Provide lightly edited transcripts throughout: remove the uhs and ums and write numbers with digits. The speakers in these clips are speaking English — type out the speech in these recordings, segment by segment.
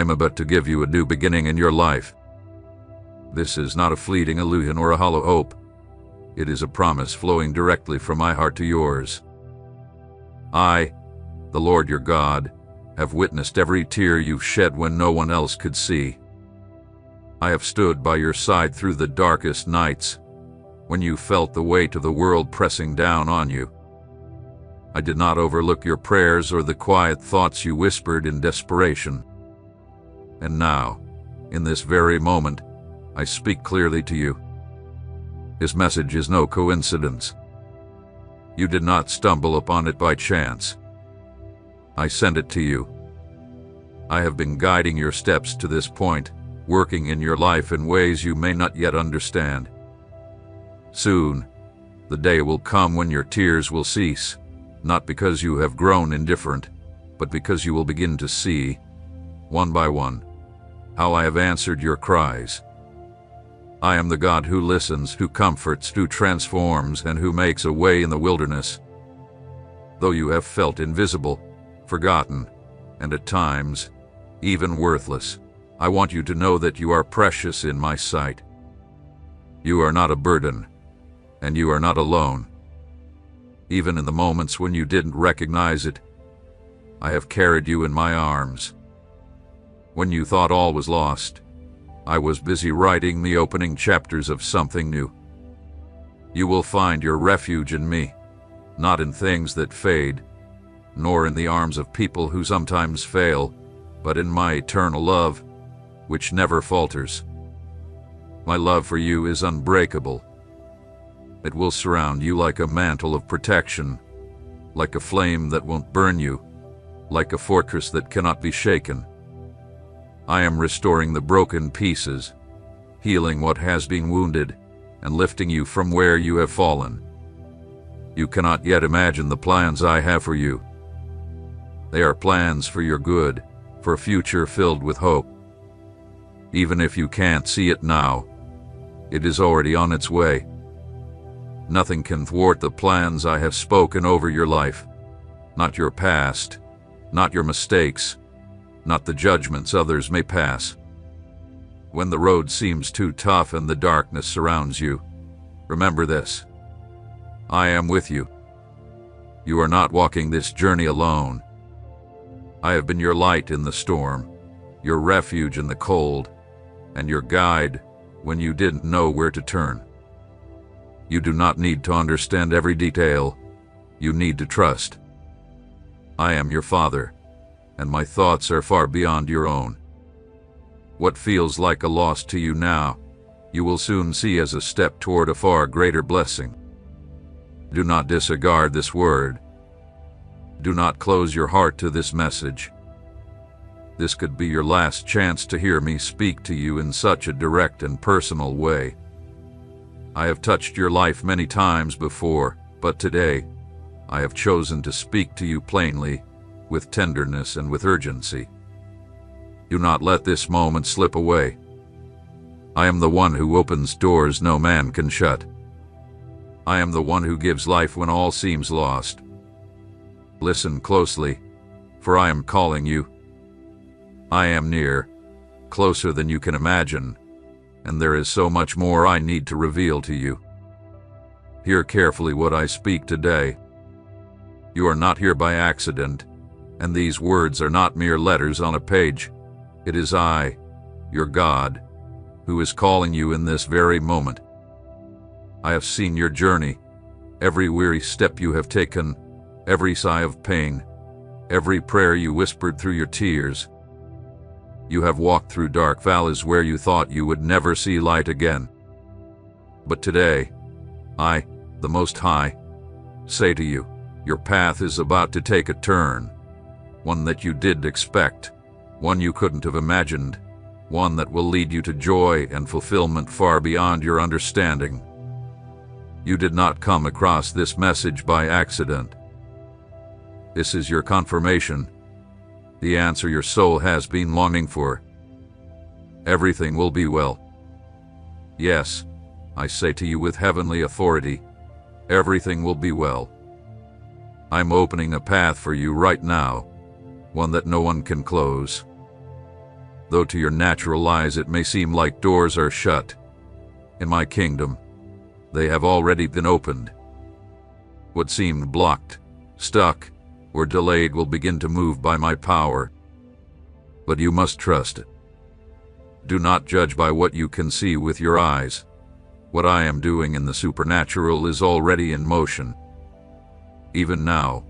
am about to give you a new beginning in your life. This is not a fleeting illusion or a hollow hope. It is a promise flowing directly from my heart to yours. I, the Lord your God, have witnessed every tear you've shed when no one else could see. I have stood by your side through the darkest nights, when you felt the weight of the world pressing down on you. I did not overlook your prayers or the quiet thoughts you whispered in desperation. And now, in this very moment, I speak clearly to you. This message is no coincidence. You did not stumble upon it by chance. I sent it to you. I have been guiding your steps to this point, working in your life in ways you may not yet understand. Soon, the day will come when your tears will cease, not because you have grown indifferent, but because you will begin to see, one by one, how I have answered your cries. I am the God who listens, who comforts, who transforms, and who makes a way in the wilderness. Though you have felt invisible, forgotten, and at times, even worthless, I want you to know that you are precious in my sight. You are not a burden, and you are not alone. Even in the moments when you didn't recognize it, I have carried you in my arms. When you thought all was lost, I was busy writing the opening chapters of something new. You will find your refuge in me, not in things that fade, nor in the arms of people who sometimes fail, but in my eternal love, which never falters. My love for you is unbreakable. It will surround you like a mantle of protection, like a flame that won't burn you, like a fortress that cannot be shaken. I am restoring the broken pieces, healing what has been wounded, and lifting you from where you have fallen. You cannot yet imagine the plans I have for you. They are plans for your good, for a future filled with hope. Even if you can't see it now, it is already on its way. Nothing can thwart the plans I have spoken over your life. Not your past, not your mistakes, not the judgments others may pass. When the road seems too tough and the darkness surrounds you, remember this: I am with you. You are not walking this journey alone. I have been your light in the storm, your refuge in the cold, and your guide when you didn't know where to turn. You do not need to understand every detail. You need to trust. I am your Father, and my thoughts are far beyond your own. What feels like a loss to you now, you will soon see as a step toward a far greater blessing. Do not disregard this word. Do not close your heart to this message. This could be your last chance to hear me speak to you in such a direct and personal way. I have touched your life many times before, but today, I have chosen to speak to you plainly, with tenderness and with urgency. Do not let this moment slip away. I am the one who opens doors no man can shut. I am the one who gives life when all seems lost. Listen closely, for I am calling you. I am near, closer than you can imagine, and there is so much more I need to reveal to you. Hear carefully what I speak today. You are not here by accident, and these words are not mere letters on a page. It is I, your God, who is calling you in this very moment. I have seen your journey, every weary step you have taken, every sigh of pain, every prayer you whispered through your tears. You have walked through dark valleys where you thought you would never see light again. But today, I, the Most High, say to you, your path is about to take a turn, one that you did expect, one you couldn't have imagined, one that will lead you to joy and fulfillment far beyond your understanding. You did not come across this message by accident. This is your confirmation, the answer your soul has been longing for. Everything will be well. Yes, I say to you with heavenly authority, everything will be well. I'm opening a path for you right now, one that no one can close. though to your natural eyes it may seem like doors are shut. In my kingdom, they have already been opened. What seemed blocked, stuck, or delayed will begin to move by my power. But you must trust it. Do not judge by what you can see with your eyes. What I am doing in the supernatural is already in motion. Even now,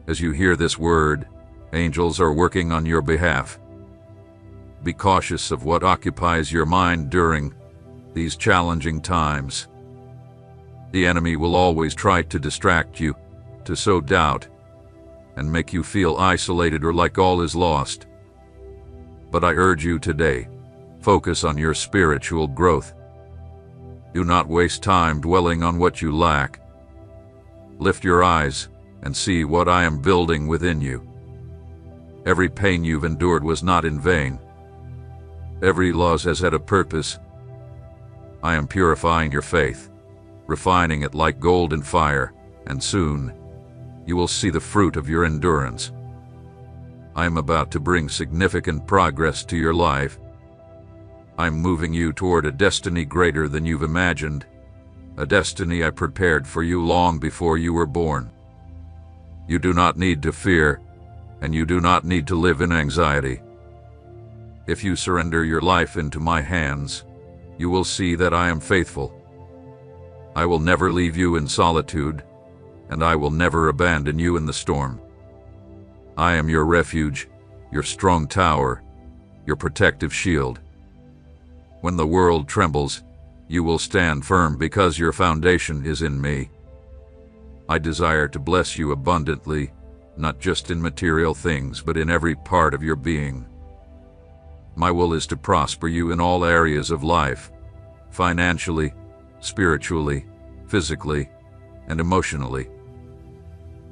as you hear this word, angels are working on your behalf. Be cautious of what occupies your mind during these challenging times. The enemy will always try to distract you, to sow doubt, and make you feel isolated or like all is lost. But I urge you today, focus on your spiritual growth. Do not waste time dwelling on what you lack. Lift your eyes and see what I am building within you. Every pain you've endured was not in vain. Every loss has had a purpose. I am purifying your faith, refining it like gold in fire, and soon you will see the fruit of your endurance. I am about to bring significant progress to your life. I'm moving you toward a destiny greater than you've imagined, a destiny I prepared for you long before you were born. You do not need to fear, and you do not need to live in anxiety. If you surrender your life into my hands, you will see that I am faithful. I will never leave you in solitude, and I will never abandon you in the storm. I am your refuge, your strong tower, your protective shield. When the world trembles, you will stand firm because your foundation is in me. I desire to bless you abundantly, not just in material things, but in every part of your being. My will is to prosper you in all areas of life, financially, spiritually, physically, and emotionally.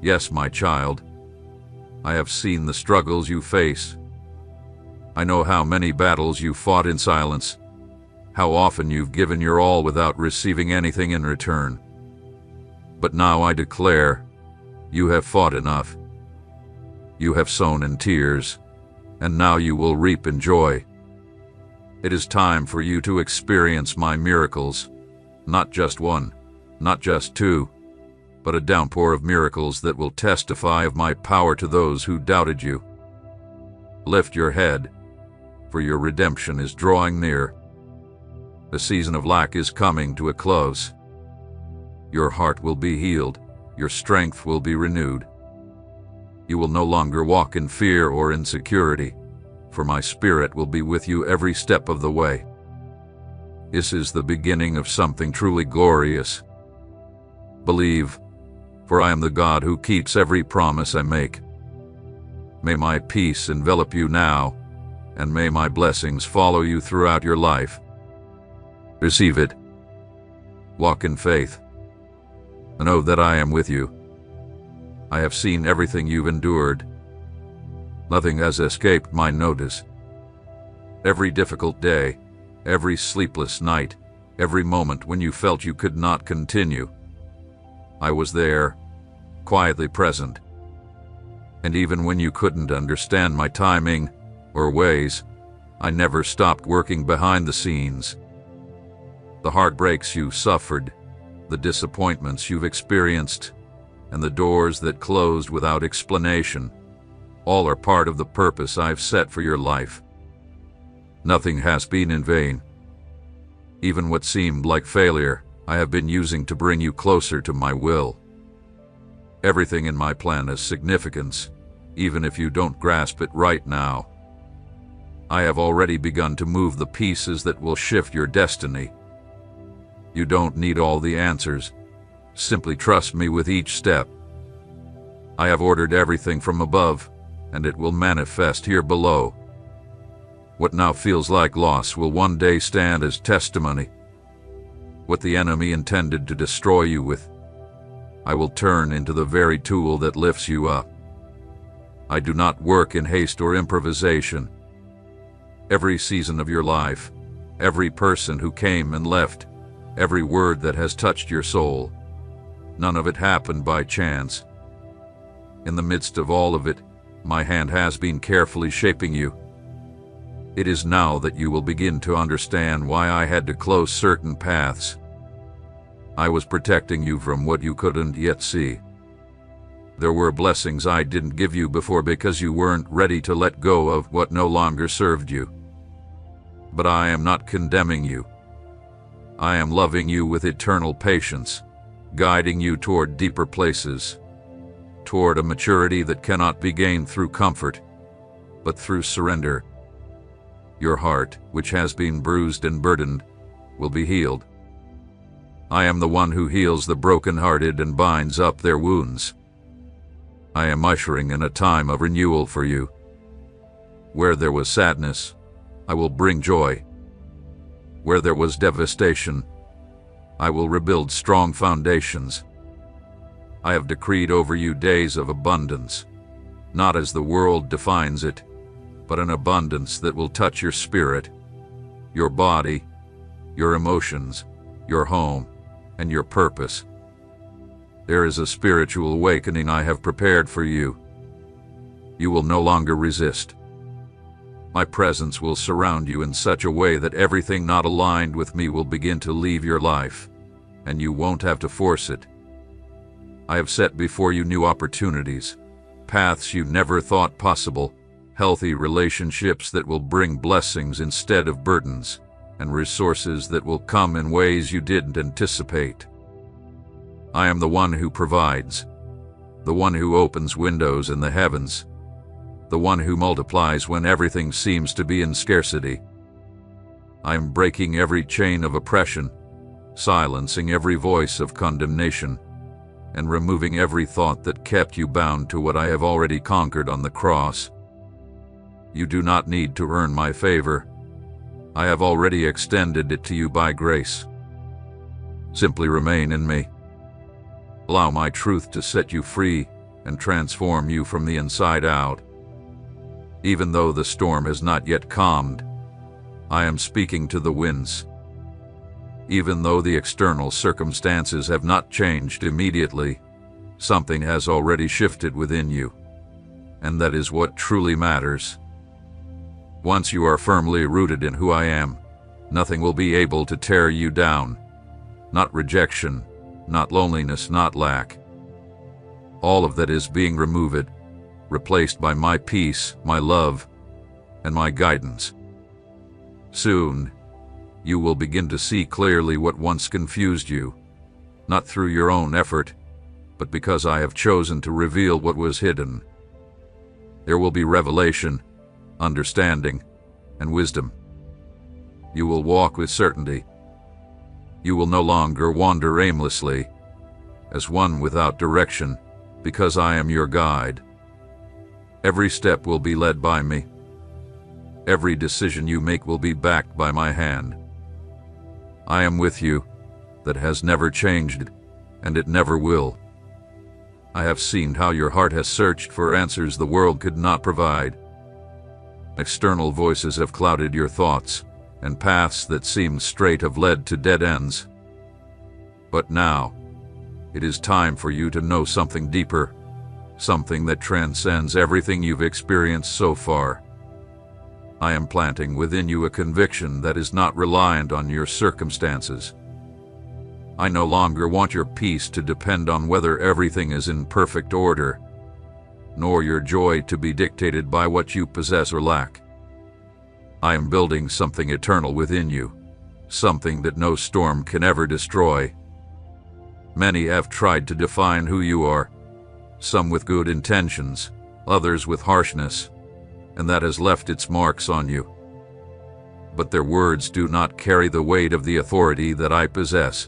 Yes, my child, I have seen the struggles you face. I know how many battles you fought in silence, how often you've given your all without receiving anything in return. But now I declare, you have fought enough. You have sown in tears, and now you will reap in joy. It is time for you to experience my miracles, not just one, not just two, but a downpour of miracles that will testify of my power to those who doubted you. Lift your head, for your redemption is drawing near. The season of lack is coming to a close. Your heart will be healed, your strength will be renewed. You will no longer walk in fear or insecurity, for my Spirit will be with you every step of the way. This is the beginning of something truly glorious. Believe, for I am the God who keeps every promise I make. May my peace envelop you now, and may my blessings follow you throughout your life. Receive it. Walk in faith. Know that I am with you. I have seen everything you've endured. Nothing has escaped my notice. Every difficult day, every sleepless night, every moment when you felt you could not continue, I was there, quietly present. And even when you couldn't understand my timing or ways, I never stopped working behind the scenes. The heartbreaks you suffered, the disappointments you've experienced, and the doors that closed without explanation, all are part of the purpose I've set for your life. Nothing has been in vain. Even what seemed like failure, I have been using to bring you closer to my will. Everything in my plan has significance, even if you don't grasp it right now. I have already begun to move the pieces that will shift your destiny. You don't need all the answers. Simply trust me with each step. I have ordered everything from above, and it will manifest here below. What now feels like loss will one day stand as testimony. What the enemy intended to destroy you with, I will turn into the very tool that lifts you up. I do not work in haste or improvisation. Every season of your life, every person who came and left, every word that has touched your soul, none of it happened by chance. In the midst of all of it, my hand has been carefully shaping you. It is now that you will begin to understand why I had to close certain paths. I was protecting you from what you couldn't yet see. There were blessings I didn't give you before because you weren't ready to let go of what no longer served you. But I am not condemning you. I am loving you with eternal patience, guiding you toward deeper places, toward a maturity that cannot be gained through comfort, but through surrender. Your heart, which has been bruised and burdened, will be healed. I am the one who heals the brokenhearted and binds up their wounds. I am ushering in a time of renewal for you. Where there was sadness, I will bring joy. Where there was devastation, I will rebuild strong foundations. I have decreed over you days of abundance, not as the world defines it, but an abundance that will touch your spirit, your body, your emotions, your home, and your purpose. There is a spiritual awakening I have prepared for you. You will no longer resist. My presence will surround you in such a way that everything not aligned with me will begin to leave your life, and you won't have to force it. I have set before you new opportunities, paths you never thought possible, healthy relationships that will bring blessings instead of burdens, and resources that will come in ways you didn't anticipate. I am the one who provides, the one who opens windows in the heavens, the one who multiplies when everything seems to be in scarcity. I am breaking every chain of oppression, silencing every voice of condemnation, and removing every thought that kept you bound to what I have already conquered on the cross. You do not need to earn my favor. I have already extended it to you by grace. Simply remain in me. Allow my truth to set you free and transform you from the inside out. Even though the storm has not yet calmed, I am speaking to the winds. Even though the external circumstances have not changed immediately, something has already shifted within you, and that is what truly matters. Once you are firmly rooted in who I am, nothing will be able to tear you down. Not rejection, not loneliness, not lack. All of that is being removed, replaced by my peace, my love, and my guidance. Soon, you will begin to see clearly what once confused you, not through your own effort, but because I have chosen to reveal what was hidden. There will be revelation, understanding, and wisdom. You will walk with certainty. You will no longer wander aimlessly, as one without direction, because I am your guide. Every step will be led by me. Every decision you make will be backed by my hand. I am with you. That has never changed, and it never will. I have seen how your heart has searched for answers the world could not provide. External voices have clouded your thoughts, and paths that seemed straight have led to dead ends. But now, it is time for you to know something deeper, something that transcends everything you've experienced so far. I am planting within you a conviction that is not reliant on your circumstances. I no longer want your peace to depend on whether everything is in perfect order, nor your joy to be dictated by what you possess or lack. I am building something eternal within you, something that no storm can ever destroy. Many have tried to define who you are, some with good intentions, others with harshness, and that has left its marks on you. But their words do not carry the weight of the authority that I possess.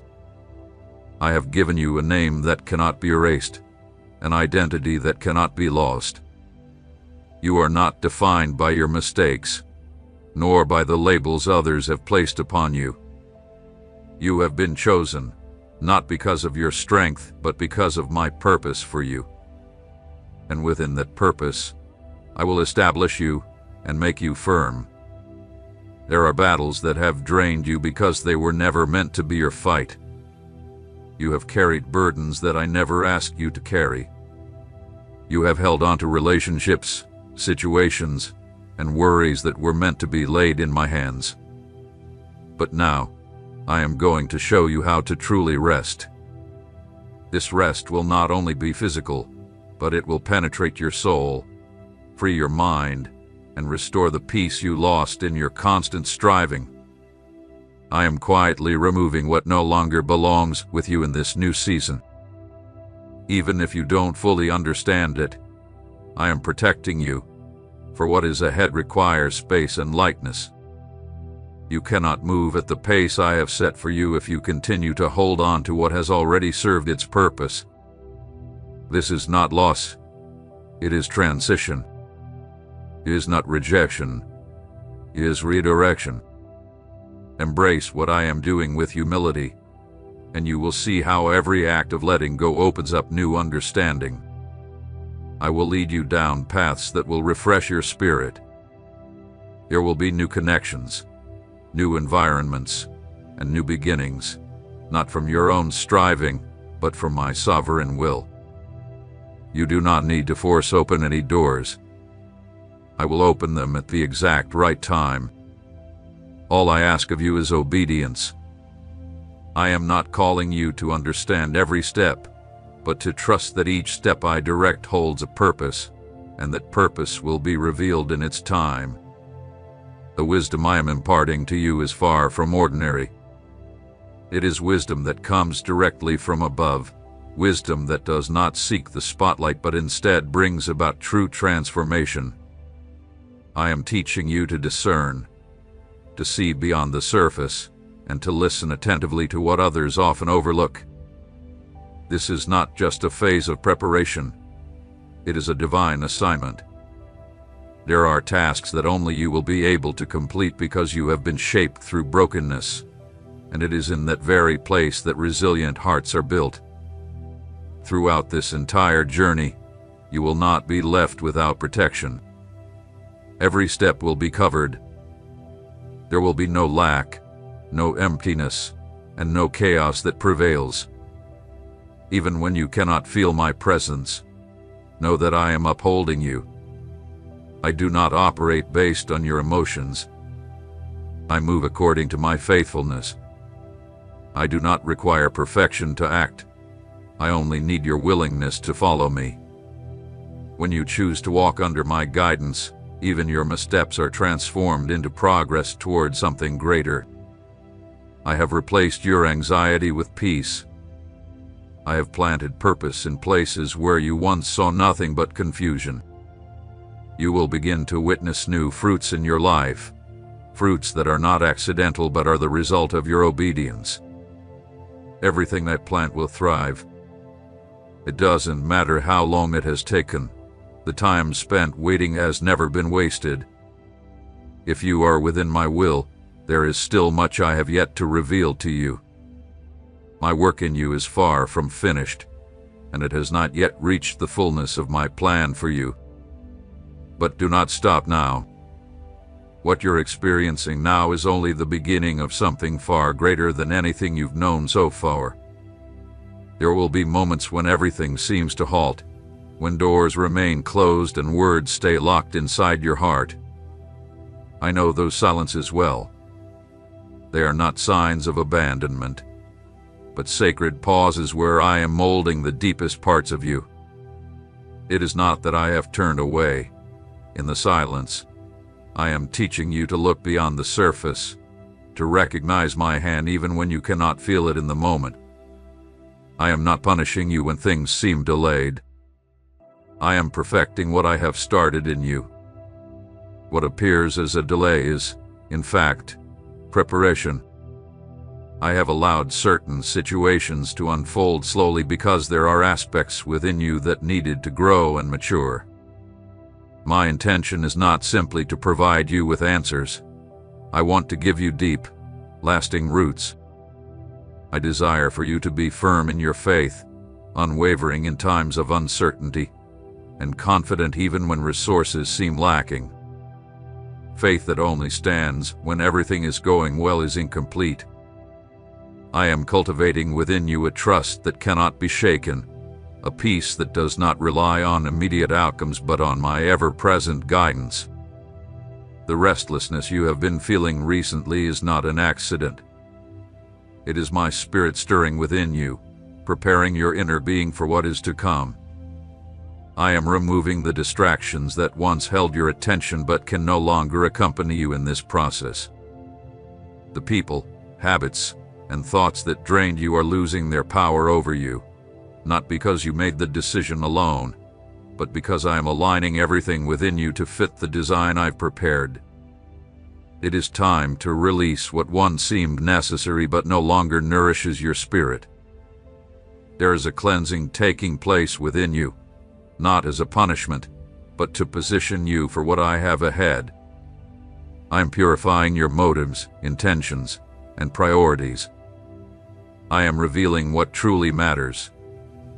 I have given you a name that cannot be erased, an identity that cannot be lost. You are not defined by your mistakes, nor by the labels others have placed upon you. You have been chosen, not because of your strength, but because of my purpose for you. And within that purpose, I will establish you and make you firm. There are battles that have drained you because they were never meant to be your fight. You have carried burdens that I never asked you to carry. You have held on to relationships, situations, and worries that were meant to be laid in my hands. But now, I am going to show you how to truly rest. This rest will not only be physical, but it will penetrate your soul, free your mind, and restore the peace you lost in your constant striving. I am quietly removing what no longer belongs with you in this new season. Even if you don't fully understand it, I am protecting you, for what is ahead requires space and lightness. You cannot move at the pace I have set for you if you continue to hold on to what has already served its purpose. This is not loss, it is transition. It is not rejection, it is redirection. Embrace what I am doing with humility, and you will see how every act of letting go opens up new understanding. I will lead you down paths that will refresh your spirit. There will be new connections, new environments, and new beginnings, not from your own striving, but from my sovereign will. You do not need to force open any doors. I will open them at the exact right time. All I ask of you is obedience. I am not calling you to understand every step, but to trust that each step I direct holds a purpose, and that purpose will be revealed in its time. The wisdom I am imparting to you is far from ordinary. It is wisdom that comes directly from above, wisdom that does not seek the spotlight but instead brings about true transformation. I am teaching you to discern, to see beyond the surface, and to listen attentively to what others often overlook. This is not just a phase of preparation. It is a divine assignment. There are tasks that only you will be able to complete because you have been shaped through brokenness, and it is in that very place that resilient hearts are built. Throughout this entire journey, you will not be left without protection. Every step will be covered. There will be no lack, no emptiness, and no chaos that prevails. Even when you cannot feel my presence, know that I am upholding you. I do not operate based on your emotions. I move according to my faithfulness. I do not require perfection to act. I only need your willingness to follow me. When you choose to walk under my guidance, even your missteps are transformed into progress toward something greater. I have replaced your anxiety with peace. I have planted purpose in places where you once saw nothing but confusion. You will begin to witness new fruits in your life, fruits that are not accidental but are the result of your obedience. Everything I plant will thrive. It doesn't matter how long it has taken. The time spent waiting has never been wasted. If you are within my will, there is still much I have yet to reveal to you. My work in you is far from finished, and it has not yet reached the fullness of my plan for you. But do not stop now. What you're experiencing now is only the beginning of something far greater than anything you've known so far. There will be moments when everything seems to halt, when doors remain closed and words stay locked inside your heart. I know those silences well. They are not signs of abandonment, but sacred pauses where I am molding the deepest parts of you. It is not that I have turned away. In the silence, I am teaching you to look beyond the surface, to recognize my hand even when you cannot feel it in the moment. I am not punishing you when things seem delayed. I am perfecting what I have started in you. What appears as a delay is, in fact, preparation. I have allowed certain situations to unfold slowly because there are aspects within you that needed to grow and mature. My intention is not simply to provide you with answers. I want to give you deep, lasting roots. I desire for you to be firm in your faith, unwavering in times of uncertainty, and confident even when resources seem lacking. Faith that only stands when everything is going well is incomplete. I am cultivating within you a trust that cannot be shaken, a peace that does not rely on immediate outcomes but on my ever-present guidance. The restlessness you have been feeling recently is not an accident. It is my spirit stirring within you, preparing your inner being for what is to come. I am removing the distractions that once held your attention but can no longer accompany you in this process. The people, habits, and thoughts that drained you are losing their power over you, not because you made the decision alone, but because I am aligning everything within you to fit the design I've prepared. It is time to release what once seemed necessary but no longer nourishes your spirit. There is a cleansing taking place within you, not as a punishment, but to position you for what I have ahead. I am purifying your motives, intentions, and priorities. I am revealing what truly matters,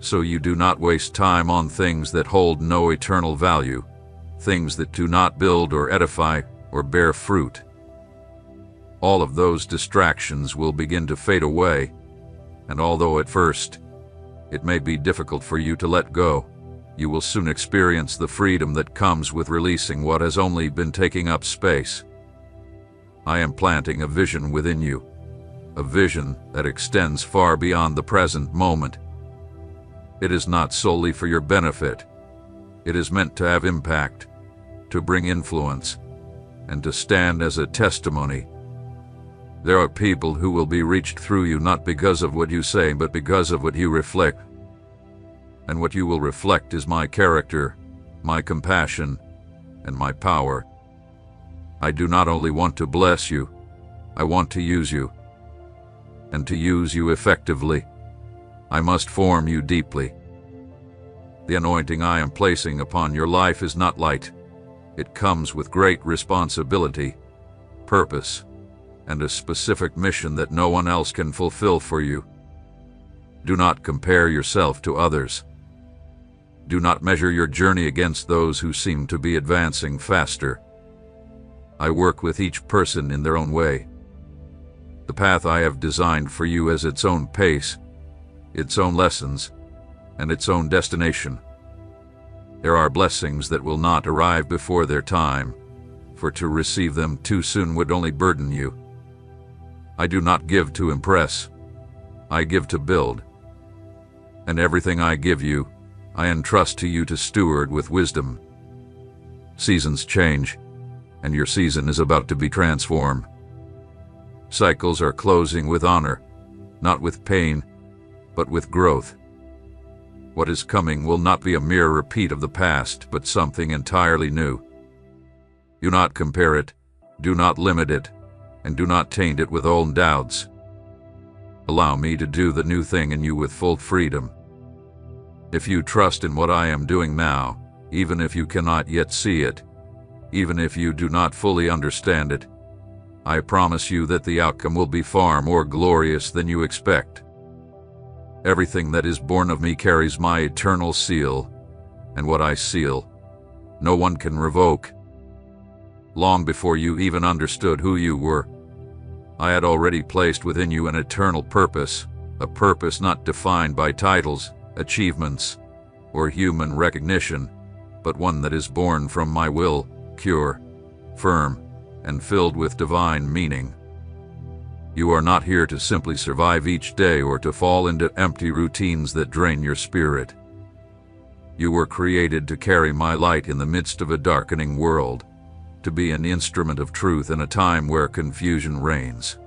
so you do not waste time on things that hold no eternal value, things that do not build or edify or bear fruit. All of those distractions will begin to fade away, and although at first it may be difficult for you to let go, you will soon experience the freedom that comes with releasing what has only been taking up space. I am planting a vision within you, a vision that extends far beyond the present moment. It is not solely for your benefit. It is meant to have impact, to bring influence, and to stand as a testimony. There are people who will be reached through you not because of what you say, but because of what you reflect. And what you will reflect is my character, my compassion, and my power. I do not only want to bless you, I want to use you. And to use you effectively, I must form you deeply. The anointing I am placing upon your life is not light. It comes with great responsibility, purpose, and a specific mission that no one else can fulfill for you. Do not compare yourself to others. Do not measure your journey against those who seem to be advancing faster. I work with each person in their own way. The path I have designed for you has its own pace, its own lessons, and its own destination. There are blessings that will not arrive before their time, for to receive them too soon would only burden you. I do not give to impress, I give to build. And everything I give you, I entrust to you to steward with wisdom. Seasons change, and your season is about to be transformed. Cycles are closing with honor, not with pain, but with growth. What is coming will not be a mere repeat of the past, but something entirely new. Do not compare it, do not limit it, and do not taint it with old doubts. Allow me to do the new thing in you with full freedom. If you trust in what I am doing now, even if you cannot yet see it, even if you do not fully understand it, I promise you that the outcome will be far more glorious than you expect. Everything that is born of me carries my eternal seal, and what I seal, no one can revoke. Long before you even understood who you were, I had already placed within you an eternal purpose, a purpose not defined by titles, achievements, or human recognition, but one that is born from my will, pure, firm, and filled with divine meaning. You are not here to simply survive each day or to fall into empty routines that drain your spirit. You were created to carry my light in the midst of a darkening world, to be an instrument of truth in a time where confusion reigns.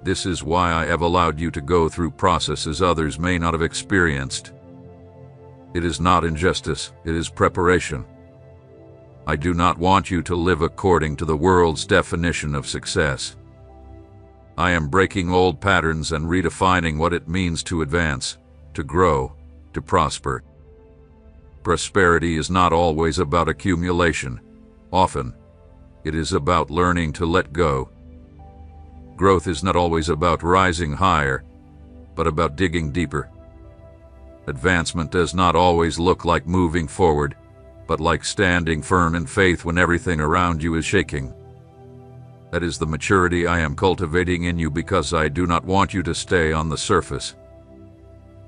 This is why I have allowed you to go through processes others may not have experienced. It is not injustice, it is preparation. I do not want you to live according to the world's definition of success. I am breaking old patterns and redefining what it means to advance, to grow, to prosper. Prosperity is not always about accumulation. Often, it is about learning to let go. Growth is not always about rising higher, but about digging deeper. Advancement does not always look like moving forward, but like standing firm in faith when everything around you is shaking. That is the maturity I am cultivating in you because I do not want you to stay on the surface.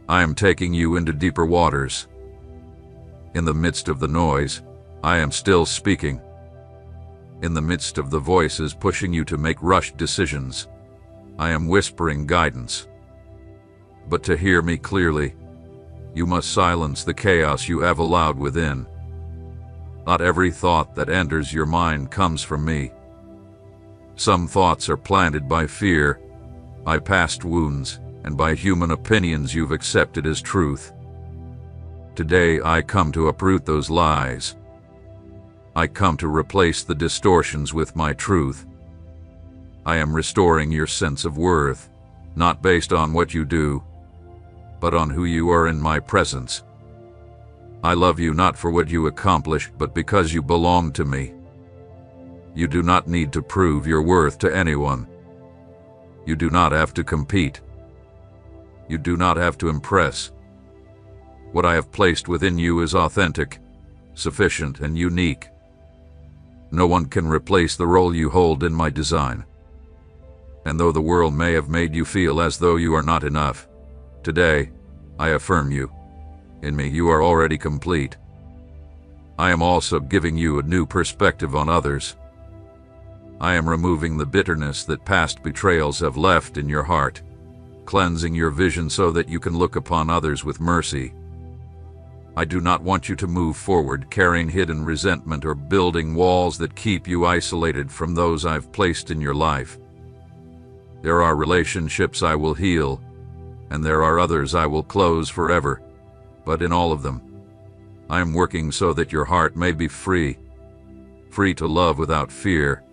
I am taking you into deeper waters. In the midst of the noise, I am still speaking. In the midst of the voices pushing you to make rushed decisions, I am whispering guidance. But to hear me clearly, you must silence the chaos you have allowed within. Not every thought that enters your mind comes from me. Some thoughts are planted by fear, by past wounds, and by human opinions you've accepted as truth. Today I come to uproot those lies. I come to replace the distortions with my truth. I am restoring your sense of worth, not based on what you do, but on who you are in my presence. I love you not for what you accomplish, but because you belong to me. You do not need to prove your worth to anyone. You do not have to compete. You do not have to impress. What I have placed within you is authentic, sufficient, and unique. No one can replace the role you hold in my design. And though the world may have made you feel as though you are not enough, today, I affirm you. In me, you are already complete. I am also giving you a new perspective on others. I am removing the bitterness that past betrayals have left in your heart, cleansing your vision so that you can look upon others with mercy. I do not want you to move forward carrying hidden resentment or building walls that keep you isolated from those I've placed in your life. There are relationships I will heal, and there are others I will close forever. But in all of them, I am working so that your heart may be free, free to love without fear,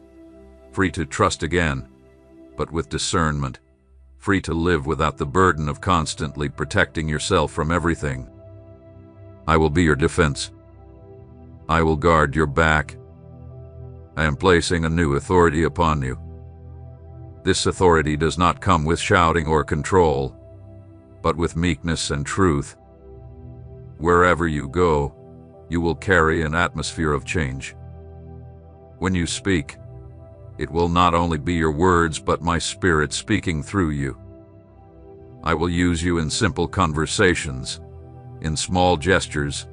free to trust again, but with discernment, free to live without the burden of constantly protecting yourself from everything. I will be your defense. I will guard your back. I am placing a new authority upon you. This authority does not come with shouting or control, but with meekness and truth. Wherever you go, you will carry an atmosphere of change. When you speak, it will not only be your words but my spirit speaking through you. I will use you in simple conversations, in small gestures,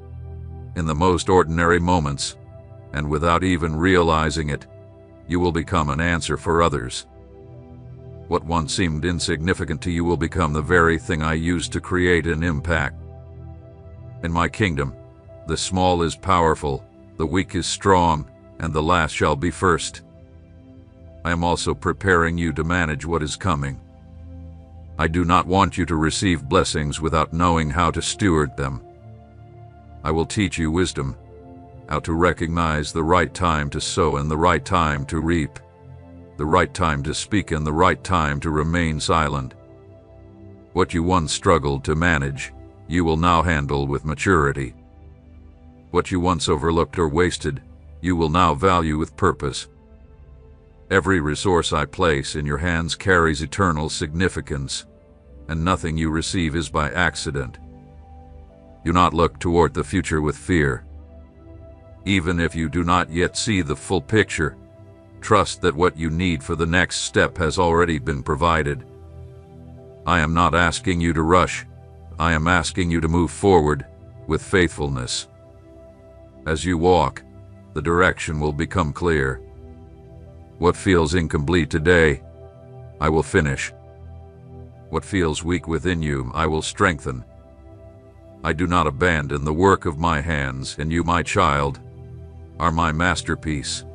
in the most ordinary moments, and without even realizing it, you will become an answer for others. What once seemed insignificant to you will become the very thing I use to create an impact. In my kingdom, the small is powerful, the weak is strong, and the last shall be first. I am also preparing you to manage what is coming. I do not want you to receive blessings without knowing how to steward them. I will teach you wisdom, how to recognize the right time to sow and the right time to reap, the right time to speak and the right time to remain silent. What you once struggled to manage, you will now handle with maturity. What you once overlooked or wasted, you will now value with purpose. Every resource I place in your hands carries eternal significance, and nothing you receive is by accident. Do not look toward the future with fear. Even if you do not yet see the full picture, trust that what you need for the next step has already been provided. I am not asking you to rush. I am asking you to move forward with faithfulness. As you walk, the direction will become clear. What feels incomplete today, I will finish. What feels weak within you, I will strengthen. I do not abandon the work of my hands, and you, my child, are my masterpiece.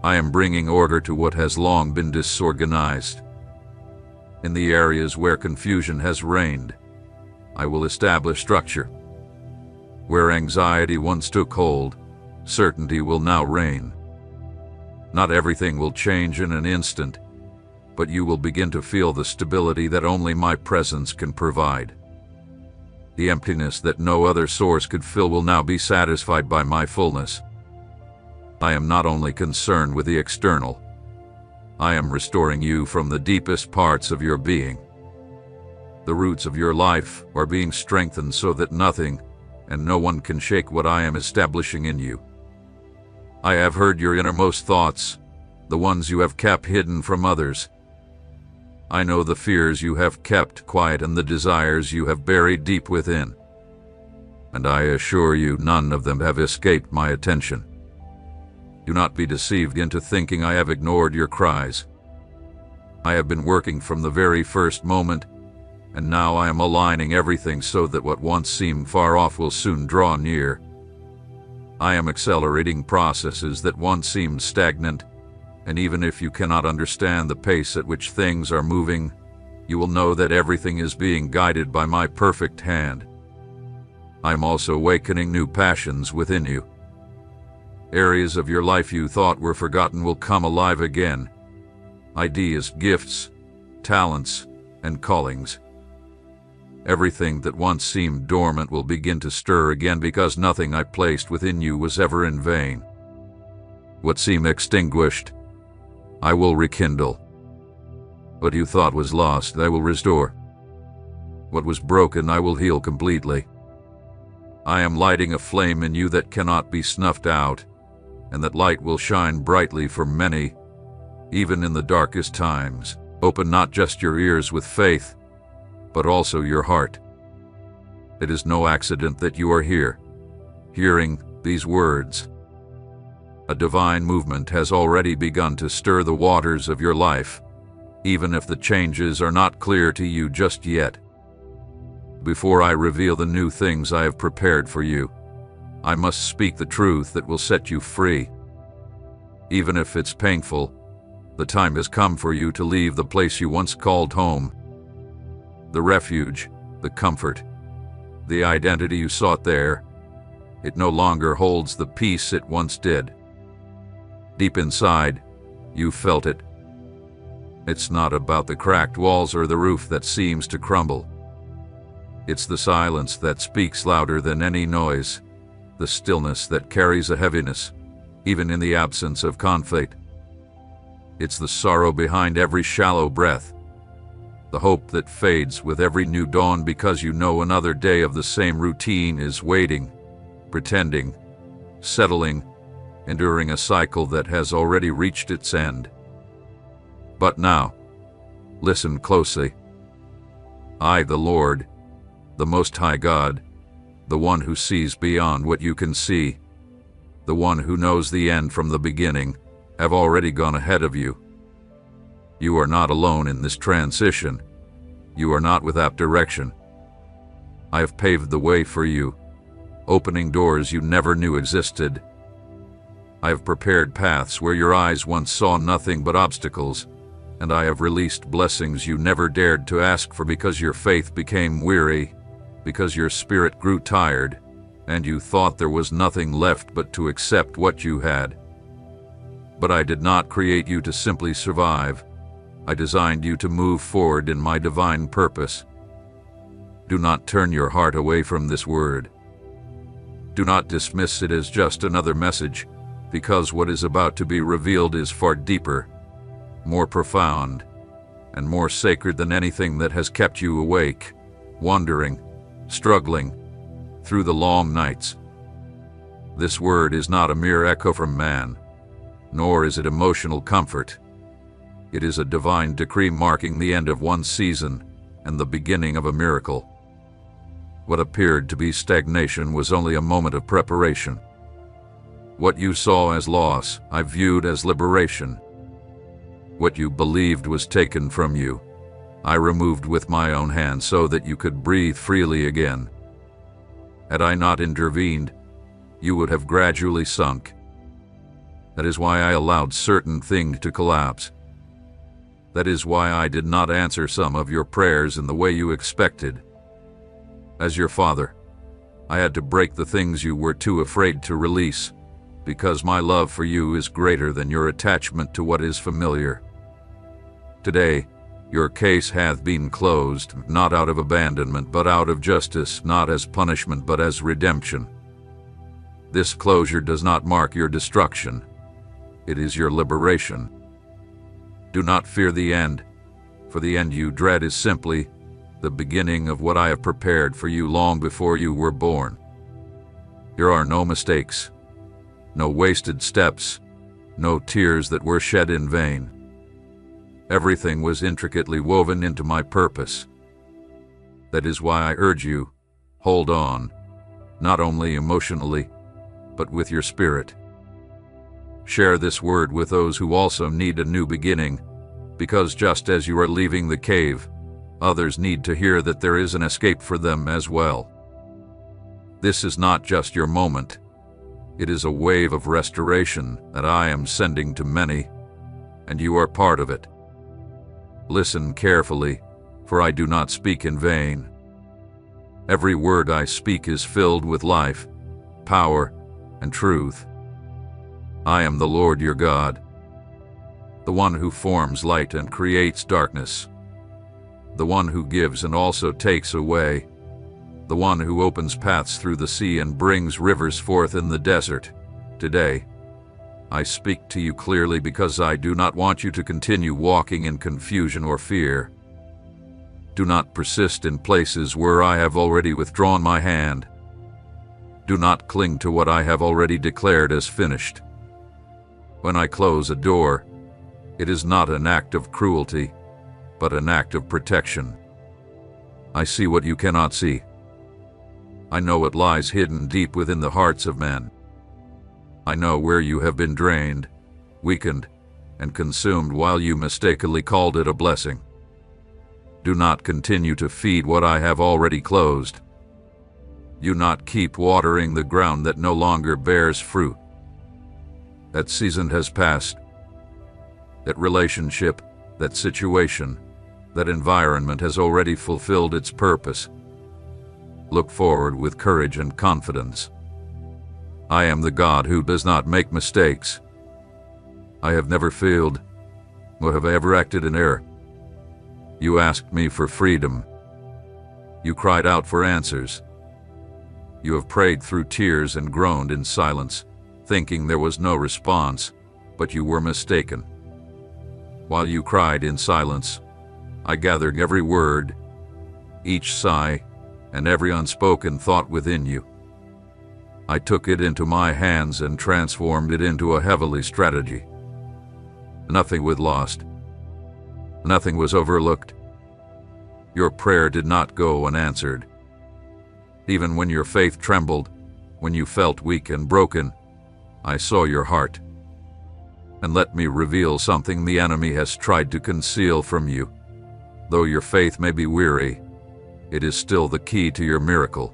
I am bringing order to what has long been disorganized. In the areas where confusion has reigned, I will establish structure. Where anxiety once took hold, certainty will now reign. Not everything will change in an instant, but you will begin to feel the stability that only my presence can provide. The emptiness that no other source could fill will now be satisfied by my fullness. I am not only concerned with the external, I am restoring you from the deepest parts of your being. The roots of your life are being strengthened so that nothing and no one can shake what I am establishing in you. I have heard your innermost thoughts, the ones you have kept hidden from others. I know the fears you have kept quiet and the desires you have buried deep within. And I assure you none of them have escaped my attention. Do not be deceived into thinking I have ignored your cries. I have been working from the very first moment, and now I am aligning everything so that what once seemed far off will soon draw near. I am accelerating processes that once seemed stagnant, and even if you cannot understand the pace at which things are moving, you will know that everything is being guided by my perfect hand. I am also awakening new passions within you. Areas of your life you thought were forgotten will come alive again. Ideas, gifts, talents, and callings. Everything that once seemed dormant will begin to stir again because nothing I placed within you was ever in vain. What seemed extinguished, I will rekindle. What you thought was lost, I will restore. What was broken, I will heal completely. I am lighting a flame in you that cannot be snuffed out, and that light will shine brightly for many, even in the darkest times. Open not just your ears with faith, but also your heart. It is no accident that you are here, hearing these words. A divine movement has already begun to stir the waters of your life, even if the changes are not clear to you just yet. Before I reveal the new things I have prepared for you, I must speak the truth that will set you free. Even if it's painful, the time has come for you to leave the place you once called home. The refuge, the comfort, the identity you sought there, it no longer holds the peace it once did. Deep inside, you felt it. It's not about the cracked walls or the roof that seems to crumble. It's the silence that speaks louder than any noise, the stillness that carries a heaviness, even in the absence of conflict. It's the sorrow behind every shallow breath, the hope that fades with every new dawn because you know another day of the same routine is waiting, pretending, settling, enduring a cycle that has already reached its end. But now, listen closely. I, the Lord, the Most High God, the one who sees beyond what you can see, the one who knows the end from the beginning, have already gone ahead of you. You are not alone in this transition. You are not without direction. I have paved the way for you, opening doors you never knew existed. I have prepared paths where your eyes once saw nothing but obstacles, and I have released blessings you never dared to ask for because your faith became weary, because your spirit grew tired, and you thought there was nothing left but to accept what you had. But I did not create you to simply survive. I designed you to move forward in my divine purpose. Do not turn your heart away from this word. Do not dismiss it as just another message, because what is about to be revealed is far deeper, more profound, and more sacred than anything that has kept you awake, wandering, struggling, through the long nights. This word is not a mere echo from man, nor is it emotional comfort. It is a divine decree marking the end of one season and the beginning of a miracle. What appeared to be stagnation was only a moment of preparation. What you saw as loss, I viewed as liberation. What you believed was taken from you, I removed with my own hand so that you could breathe freely again. Had I not intervened, you would have gradually sunk. That is why I allowed certain things to collapse. That is why I did not answer some of your prayers in the way you expected. As your father, I had to break the things you were too afraid to release, because my love for you is greater than your attachment to what is familiar. Today, your case hath been closed, not out of abandonment, but out of justice, not as punishment, but as redemption. This closure does not mark your destruction. It is your liberation. Do not fear the end, for the end you dread is simply the beginning of what I have prepared for you long before you were born. There are no mistakes, no wasted steps, no tears that were shed in vain. Everything was intricately woven into my purpose. That is why I urge you, hold on, not only emotionally, but with your spirit. Share this word with those who also need a new beginning, because just as you are leaving the cave, others need to hear that there is an escape for them as well. This is not just your moment. It is a wave of restoration that I am sending to many, and you are part of it. Listen carefully, for I do not speak in vain. Every word I speak is filled with life, power, and truth. I am the Lord your God, the one who forms light and creates darkness, the one who gives and also takes away, the one who opens paths through the sea and brings rivers forth in the desert. Today, I speak to you clearly because I do not want you to continue walking in confusion or fear. Do not persist in places where I have already withdrawn my hand. Do not cling to what I have already declared as finished. When I close a door, it is not an act of cruelty, but an act of protection. I see what you cannot see. I know what lies hidden deep within the hearts of men. I know where you have been drained, weakened, and consumed while you mistakenly called it a blessing. Do not continue to feed what I have already closed. Do not keep watering the ground that no longer bears fruit. That season has passed. That relationship, that situation, that environment has already fulfilled its purpose. Look forward with courage and confidence. I am the God who does not make mistakes. I have never failed, nor have I ever acted in error. You asked me for freedom. You cried out for answers. You have prayed through tears and groaned in silence, thinking there was no response, but you were mistaken. While you cried in silence, I gathered every word, each sigh, and every unspoken thought within you. I took it into my hands and transformed it into a heavenly strategy. Nothing was lost. Nothing was overlooked. Your prayer did not go unanswered. Even when your faith trembled, when you felt weak and broken, I saw your heart. And let me reveal something the enemy has tried to conceal from you. Though your faith may be weary, it is still the key to your miracle.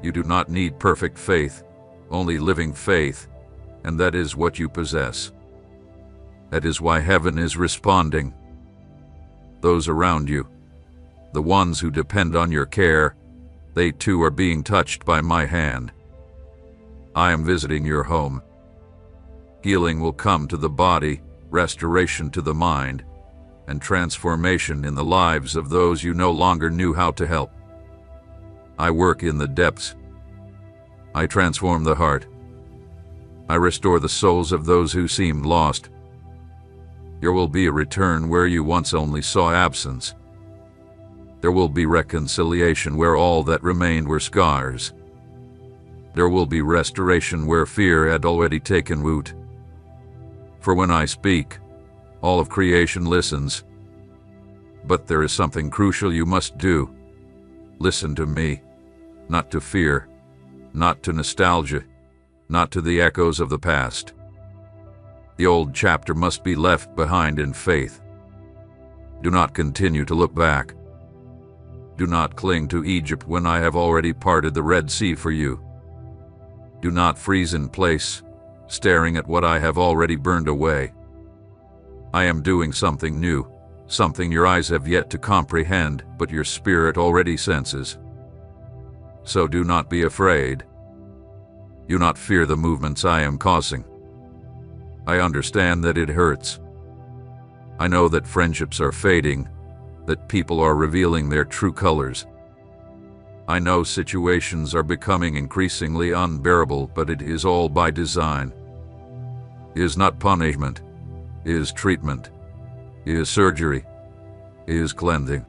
You do not need perfect faith, only living faith, and that is what you possess. That is why heaven is responding. Those around you, the ones who depend on your care, they too are being touched by my hand. I am visiting your home. Healing will come to the body, restoration to the mind, and transformation in the lives of those you no longer knew how to help. I work in the depths. I transform the heart. I restore the souls of those who seemed lost. There will be a return where you once only saw absence. There will be reconciliation where all that remained were scars. There will be restoration where fear had already taken root. For when I speak, all of creation listens. But there is something crucial you must do. Listen to me, not to fear, not to nostalgia, not to the echoes of the past. The old chapter must be left behind in faith. Do not continue to look back. Do not cling to Egypt when I have already parted the Red Sea for you. Do not freeze in place, staring at what I have already burned away. I am doing something new, something your eyes have yet to comprehend, but your spirit already senses. So do not be afraid. Do not fear the movements I am causing. I understand that it hurts. I know that friendships are fading, that people are revealing their true colors. I know situations are becoming increasingly unbearable, but it is all by design. It is not punishment. It is treatment. It is surgery. It is cleansing.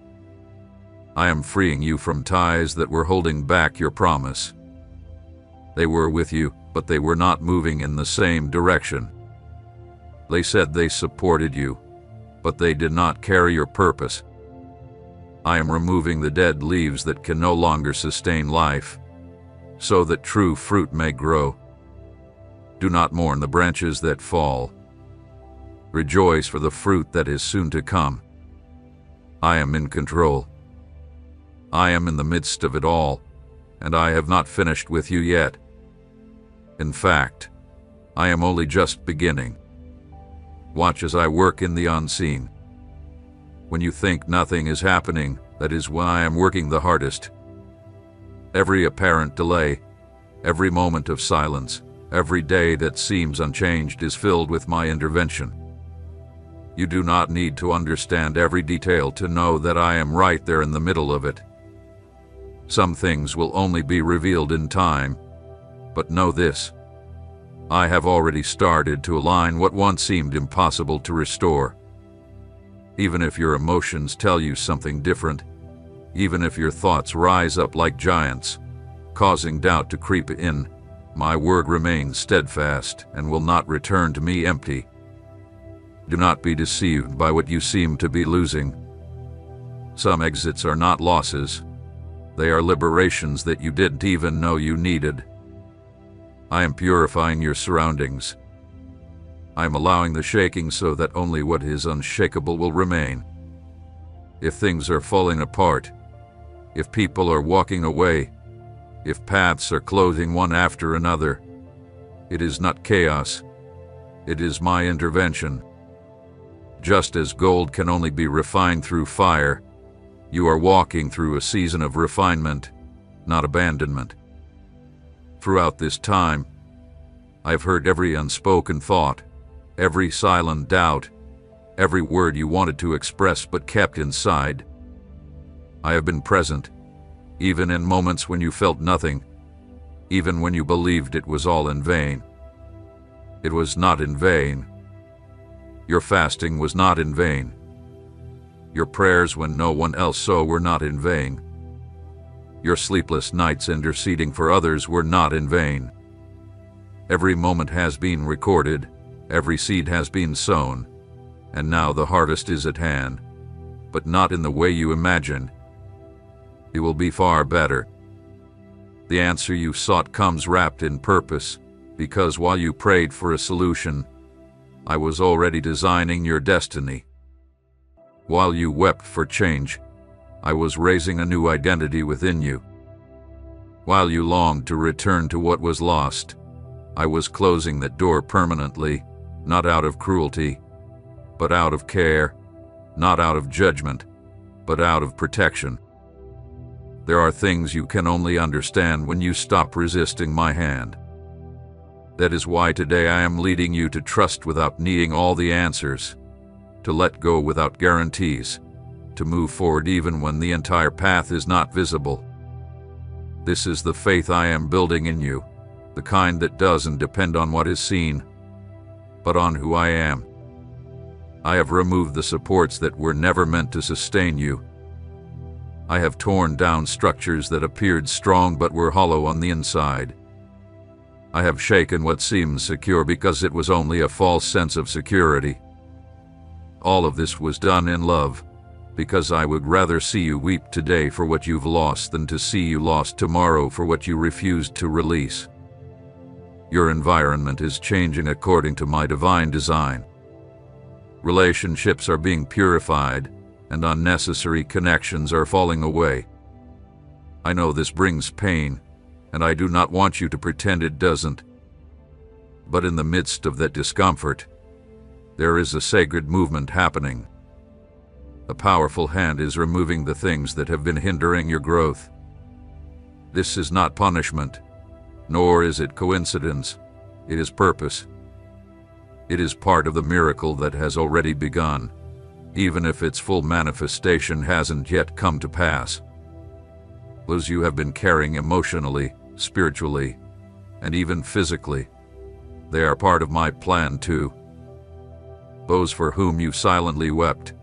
I am freeing you from ties that were holding back your promise. They were with you, but they were not moving in the same direction. They said they supported you, but they did not carry your purpose. I am removing the dead leaves that can no longer sustain life, so that true fruit may grow. Do not mourn the branches that fall. Rejoice for the fruit that is soon to come. I am in control. I am in the midst of it all, and I have not finished with you yet. In fact, I am only just beginning. Watch as I work in the unseen. When you think nothing is happening, that is when I am working the hardest. Every apparent delay, every moment of silence, every day that seems unchanged is filled with my intervention. You do not need to understand every detail to know that I am right there in the middle of it. Some things will only be revealed in time, but know this: I have already started to align what once seemed impossible to restore. Even if your emotions tell you something different, even if your thoughts rise up like giants, causing doubt to creep in, my word remains steadfast and will not return to me empty. Do not be deceived by what you seem to be losing. Some exits are not losses. They are liberations that you didn't even know you needed. I am purifying your surroundings. I am allowing the shaking so that only what is unshakable will remain. If things are falling apart, if people are walking away, if paths are closing one after another, it is not chaos. It is my intervention. Just as gold can only be refined through fire, you are walking through a season of refinement, not abandonment. Throughout this time, I have heard every unspoken thought, every silent doubt, every word you wanted to express but kept inside. I have been present, even in moments when you felt nothing, even when you believed it was all in vain. It was not in vain. Your fasting was not in vain. Your prayers when no one else saw were not in vain. Your sleepless nights interceding for others were not in vain. Every moment has been recorded, every seed has been sown, and now the harvest is at hand, but not in the way you imagine. It will be far better. The answer you sought comes wrapped in purpose, because while you prayed for a solution, I was already designing your destiny. While you wept for change, I was raising a new identity within you. While you longed to return to what was lost, I was closing that door permanently, not out of cruelty, but out of care, not out of judgment, but out of protection. There are things you can only understand when you stop resisting my hand. That is why today I am leading you to trust without needing all the answers, to let go without guarantees, to move forward even when the entire path is not visible. This is the faith I am building in you, the kind that doesn't depend on what is seen, but on who I am. I have removed the supports that were never meant to sustain you. I have torn down structures that appeared strong but were hollow on the inside. I have shaken what seemed secure because it was only a false sense of security. All of this was done in love, because I would rather see you weep today for what you've lost than to see you lost tomorrow for what you refused to release. Your environment is changing according to my divine design. Relationships are being purified, and unnecessary connections are falling away. I know this brings pain, and I do not want you to pretend it doesn't. But in the midst of that discomfort, there is a sacred movement happening. A powerful hand is removing the things that have been hindering your growth. This is not punishment, nor is it coincidence. It is purpose. It is part of the miracle that has already begun, even if its full manifestation hasn't yet come to pass. Those you have been carrying emotionally, spiritually, and even physically, they are part of my plan too. Those for whom you silently wept,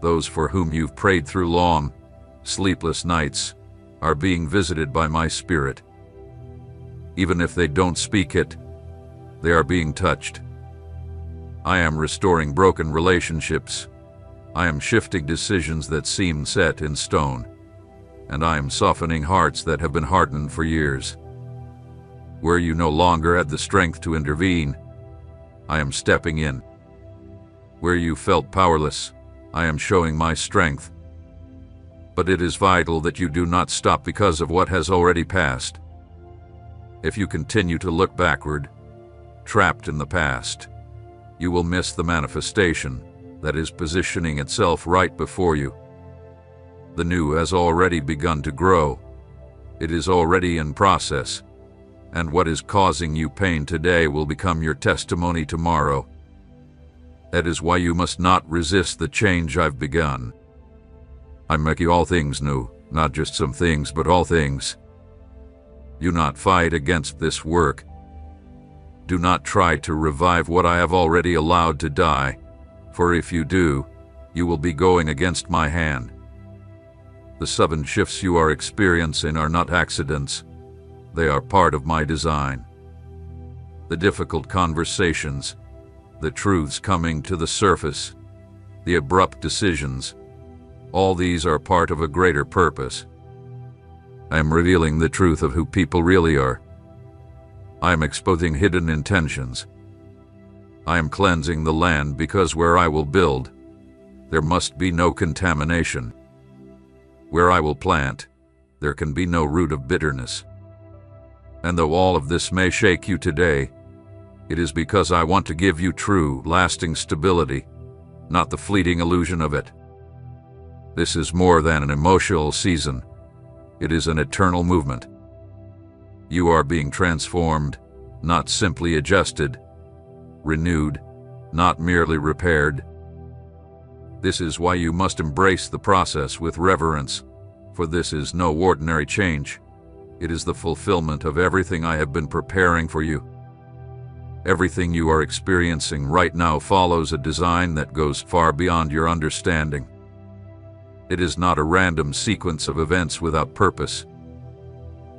those for whom you've prayed through long, sleepless nights, are being visited by my Spirit. Even if they don't speak it, they are being touched. I am restoring broken relationships. I am shifting decisions that seem set in stone, and I am softening hearts that have been hardened for years. Where you no longer had the strength to intervene, I am stepping in. Where you felt powerless, I am showing my strength. But it is vital that you do not stop because of what has already passed. If you continue to look backward, trapped in the past, you will miss the manifestation that is positioning itself right before you. The new has already begun to grow. It is already in process. And what is causing you pain today will become your testimony tomorrow. That is why you must not resist the change I've begun. I'm making all things new, not just some things, but all things. Do not fight against this work. Do not try to revive what I have already allowed to die, for if you do, you will be going against my hand. The sudden shifts you are experiencing are not accidents. They are part of my design. The difficult conversations, the truths coming to the surface, the abrupt decisions, all these are part of a greater purpose. I am revealing the truth of who people really are. I am exposing hidden intentions. I am cleansing the land because where I will build, there must be no contamination. Where I will plant, there can be no root of bitterness. And though all of this may shake you today, it is because I want to give you true, lasting stability, not the fleeting illusion of it. This is more than an emotional season. It is an eternal movement. You are being transformed, not simply adjusted, renewed, not merely repaired. This is why you must embrace the process with reverence, for this is no ordinary change. It is the fulfillment of everything I have been preparing for you. Everything you are experiencing right now follows a design that goes far beyond your understanding. It is not a random sequence of events without purpose.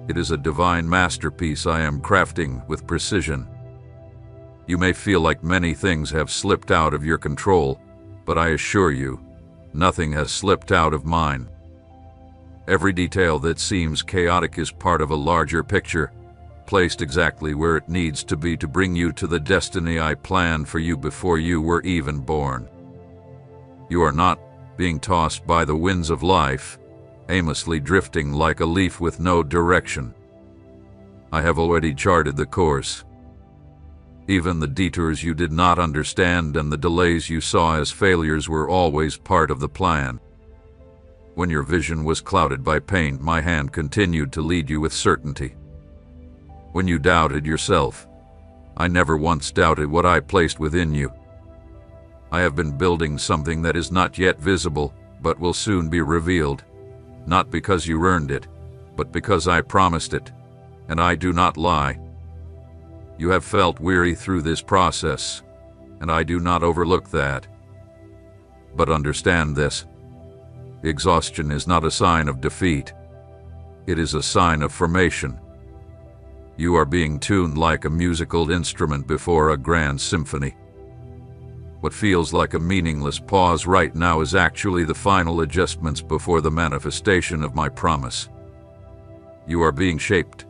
It is a divine masterpiece I am crafting with precision. You may feel like many things have slipped out of your control, but I assure you, nothing has slipped out of mine. Every detail that seems chaotic is part of a larger picture, placed exactly where it needs to be to bring you to the destiny I planned for you before you were even born. You are not being tossed by the winds of life, aimlessly drifting like a leaf with no direction. I have already charted the course. Even the detours you did not understand and the delays you saw as failures were always part of the plan. When your vision was clouded by pain, my hand continued to lead you with certainty. When you doubted yourself, I never once doubted what I placed within you. I have been building something that is not yet visible, but will soon be revealed, not because you earned it, but because I promised it, and I do not lie. You have felt weary through this process, and I do not overlook that. But understand this. Exhaustion is not a sign of defeat. It is a sign of formation. You are being tuned like a musical instrument before a grand symphony. What feels like a meaningless pause right now is actually the final adjustments before the manifestation of my promise. You are being shaped,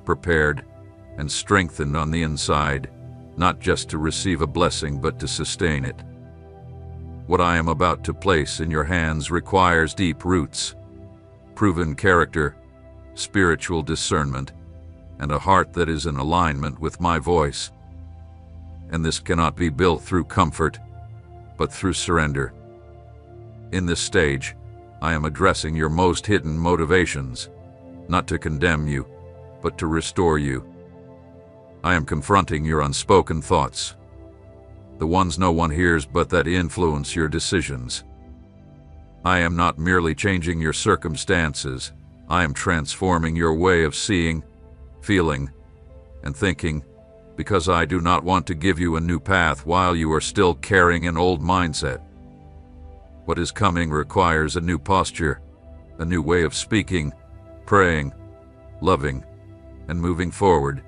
prepared, and strengthened on the inside, not just to receive a blessing but to sustain it. What I am about to place in your hands requires deep roots, proven character, spiritual discernment, and a heart that is in alignment with my voice. And this cannot be built through comfort, but through surrender. In this stage, I am addressing your most hidden motivations, not to condemn you, but to restore you. I am confronting your unspoken thoughts, the ones no one hears but that influence your decisions. I am not merely changing your circumstances, I am transforming your way of seeing, feeling, and thinking, because I do not want to give you a new path while you are still carrying an old mindset. What is coming requires a new posture, a new way of speaking, praying, loving, and moving forward.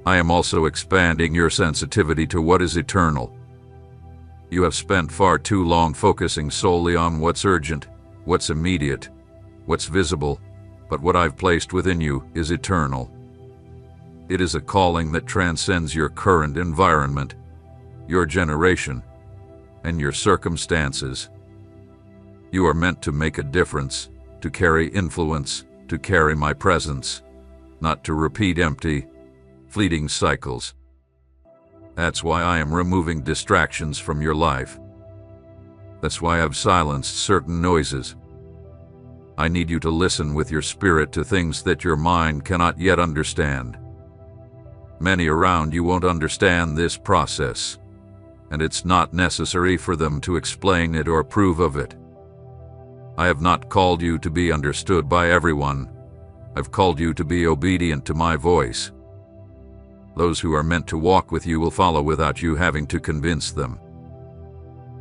I am also expanding your sensitivity to what is eternal. You have spent far too long focusing solely on what's urgent, what's immediate, what's visible, but what I've placed within you is eternal. It is a calling that transcends your current environment, your generation, and your circumstances. You are meant to make a difference, to carry influence, to carry my presence, not to repeat empty, fleeting cycles. That's why I am removing distractions from your life. That's why I've silenced certain noises. I need you to listen with your spirit to things that your mind cannot yet understand. Many around you won't understand this process, and it's not necessary for them to explain it or approve of it. I have not called you to be understood by everyone. I've called you to be obedient to my voice. Those who are meant to walk with you will follow without you having to convince them.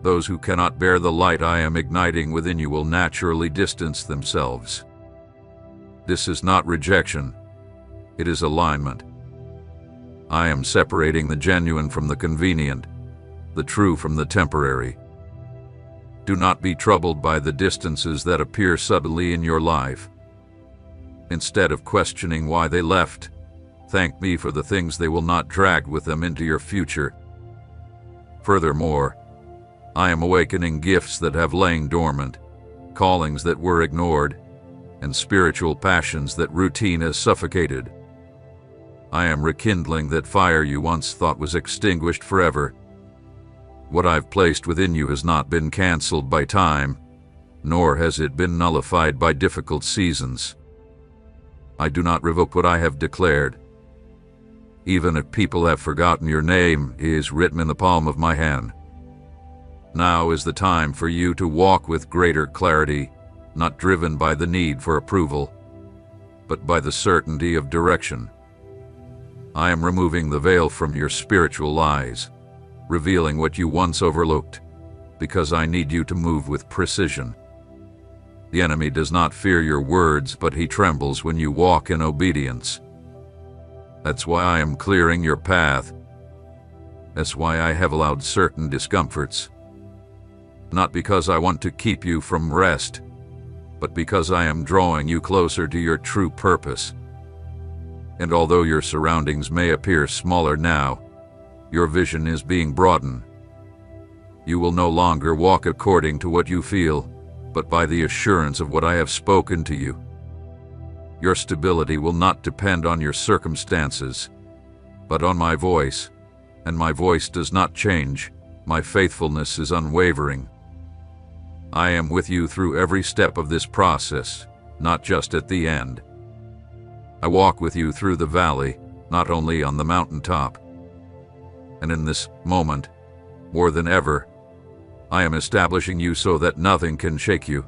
Those who cannot bear the light I am igniting within you will naturally distance themselves. This is not rejection. It is alignment. I am separating the genuine from the convenient, the true from the temporary. Do not be troubled by the distances that appear suddenly in your life. Instead of questioning why they left, thank me for the things they will not drag with them into your future. Furthermore, I am awakening gifts that have lain dormant, callings that were ignored, and spiritual passions that routine has suffocated. I am rekindling that fire you once thought was extinguished forever. What I've placed within you has not been canceled by time, nor has it been nullified by difficult seasons. I do not revoke what I have declared. Even if people have forgotten your name, it is written in the palm of my hand. Now is the time for you to walk with greater clarity, not driven by the need for approval, but by the certainty of direction. I am removing the veil from your spiritual eyes, revealing what you once overlooked, because I need you to move with precision. The enemy does not fear your words, but he trembles when you walk in obedience. That's why I am clearing your path. That's why I have allowed certain discomforts. Not because I want to keep you from rest, but because I am drawing you closer to your true purpose. And although your surroundings may appear smaller now, your vision is being broadened. You will no longer walk according to what you feel, but by the assurance of what I have spoken to you. Your stability will not depend on your circumstances, but on my voice, and my voice does not change. My faithfulness is unwavering. I am with you through every step of this process, not just at the end. I walk with you through the valley, not only on the mountaintop. And in this moment, more than ever, I am establishing you so that nothing can shake you.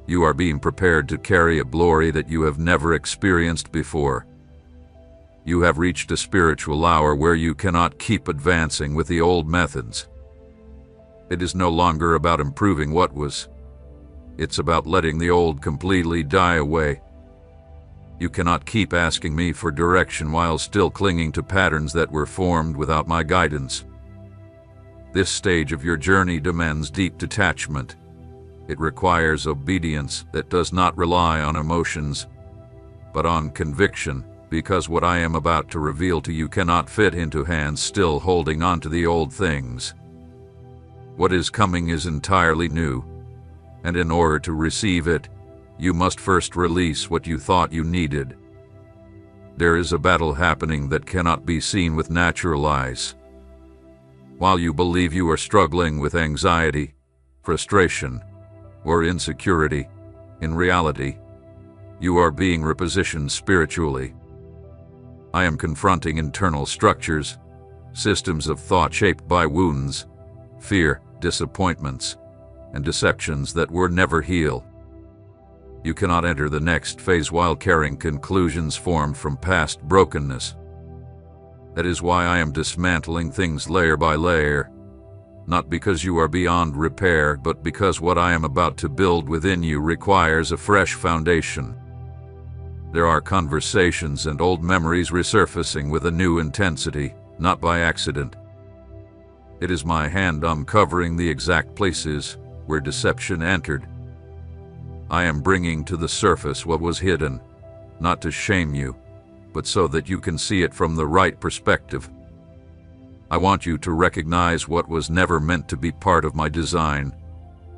You are being prepared to carry a glory that you have never experienced before. You have reached a spiritual hour where you cannot keep advancing with the old methods. It is no longer about improving what was. It's about letting the old completely die away. You cannot keep asking me for direction while still clinging to patterns that were formed without my guidance. This stage of your journey demands deep detachment. It requires obedience that does not rely on emotions, but on conviction, because what I am about to reveal to you cannot fit into hands still holding on to the old things. What is coming is entirely new, and in order to receive it, you must first release what you thought you needed. There is a battle happening that cannot be seen with natural eyes. While you believe you are struggling with anxiety, frustration, or insecurity, in reality, you are being repositioned spiritually. I am confronting internal structures, systems of thought shaped by wounds, fear, disappointments, and deceptions that were never healed. You cannot enter the next phase while carrying conclusions formed from past brokenness. That is why I am dismantling things layer by layer, not because you are beyond repair, but because what I am about to build within you requires a fresh foundation. There are conversations and old memories resurfacing with a new intensity, not by accident. It is my hand uncovering the exact places where deception entered. I am bringing to the surface what was hidden, not to shame you, but so that you can see it from the right perspective. I want you to recognize what was never meant to be part of my design,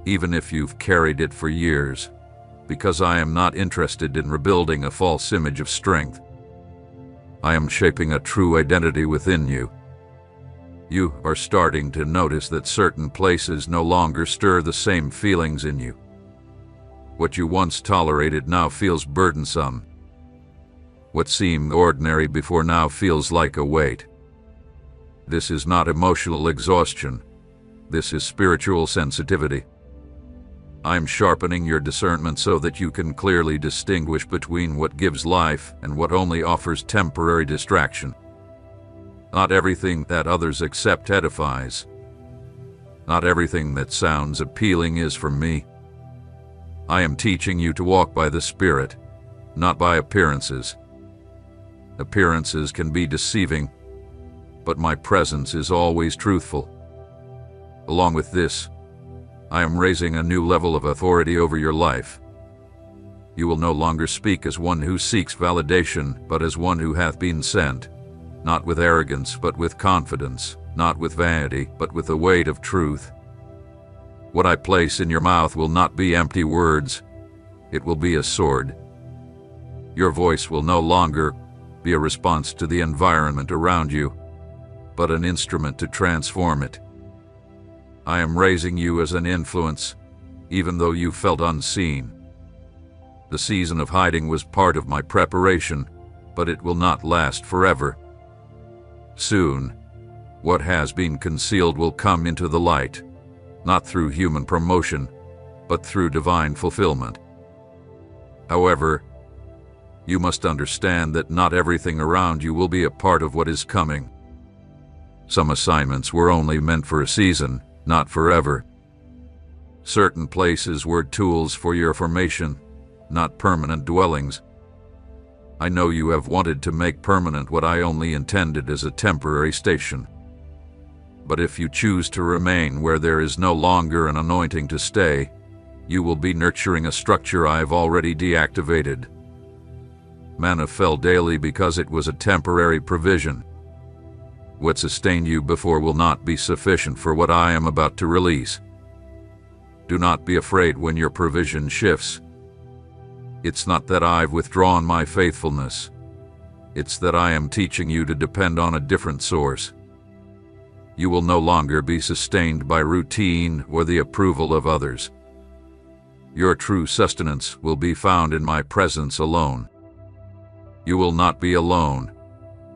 even if you've carried it for years, because I am not interested in rebuilding a false image of strength. I am shaping a true identity within you. You are starting to notice that certain places no longer stir the same feelings in you. What you once tolerated now feels burdensome. What seemed ordinary before now feels like a weight. This is not emotional exhaustion. This is spiritual sensitivity. I'm sharpening your discernment so that you can clearly distinguish between what gives life and what only offers temporary distraction. Not everything that others accept edifies. Not everything that sounds appealing is for me. I am teaching you to walk by the Spirit, not by appearances. Appearances can be deceiving, but my presence is always truthful. Along with this, I am raising a new level of authority over your life. You will no longer speak as one who seeks validation, but as one who hath been sent, not with arrogance, but with confidence, not with vanity, but with the weight of truth. What I place in your mouth will not be empty words. It will be a sword. Your voice will no longer be a response to the environment around you, but an instrument to transform it. I am raising you as an influence, even though you felt unseen. The season of hiding was part of my preparation, but it will not last forever. Soon, what has been concealed will come into the light, not through human promotion, but through divine fulfillment. However, you must understand that not everything around you will be a part of what is coming. Some assignments were only meant for a season, not forever. Certain places were tools for your formation, not permanent dwellings. I know you have wanted to make permanent what I only intended as a temporary station. But if you choose to remain where there is no longer an anointing to stay, you will be nurturing a structure I have already deactivated. Manna fell daily because it was a temporary provision. What sustained you before will not be sufficient for what I am about to release. Do not be afraid when your provision shifts. It's not that I've withdrawn my faithfulness. It's that I am teaching you to depend on a different source. You will no longer be sustained by routine or the approval of others. Your true sustenance will be found in my presence alone. You will not be alone,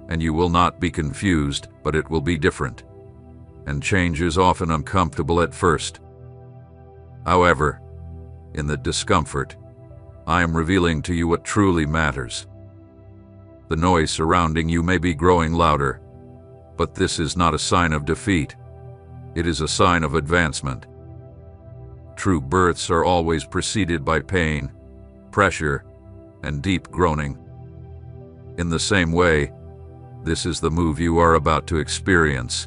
and you will not be confused, but it will be different. And change is often uncomfortable at first. However, in the discomfort, I am revealing to you what truly matters. The noise surrounding you may be growing louder, but this is not a sign of defeat. It is a sign of advancement. True births are always preceded by pain, pressure, and deep groaning. In the same way, this is the move you are about to experience.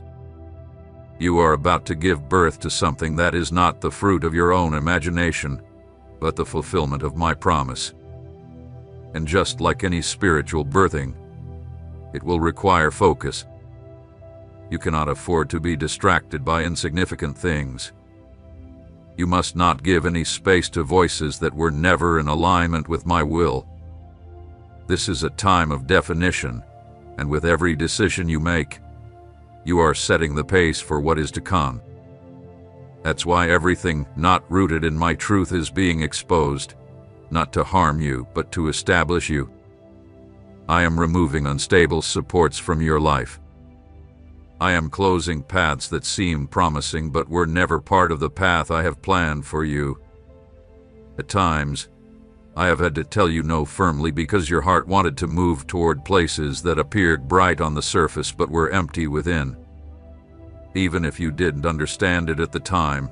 You are about to give birth to something that is not the fruit of your own imagination, but the fulfillment of my promise. And just like any spiritual birthing, it will require focus. You cannot afford to be distracted by insignificant things. You must not give any space to voices that were never in alignment with my will. This is a time of definition, and with every decision you make, you are setting the pace for what is to come. That's why everything not rooted in my truth is being exposed, not to harm you, but to establish you. I am removing unstable supports from your life. I am closing paths that seem promising but were never part of the path I have planned for you. At times, I have had to tell you no firmly because your heart wanted to move toward places that appeared bright on the surface but were empty within. Even if you didn't understand it at the time,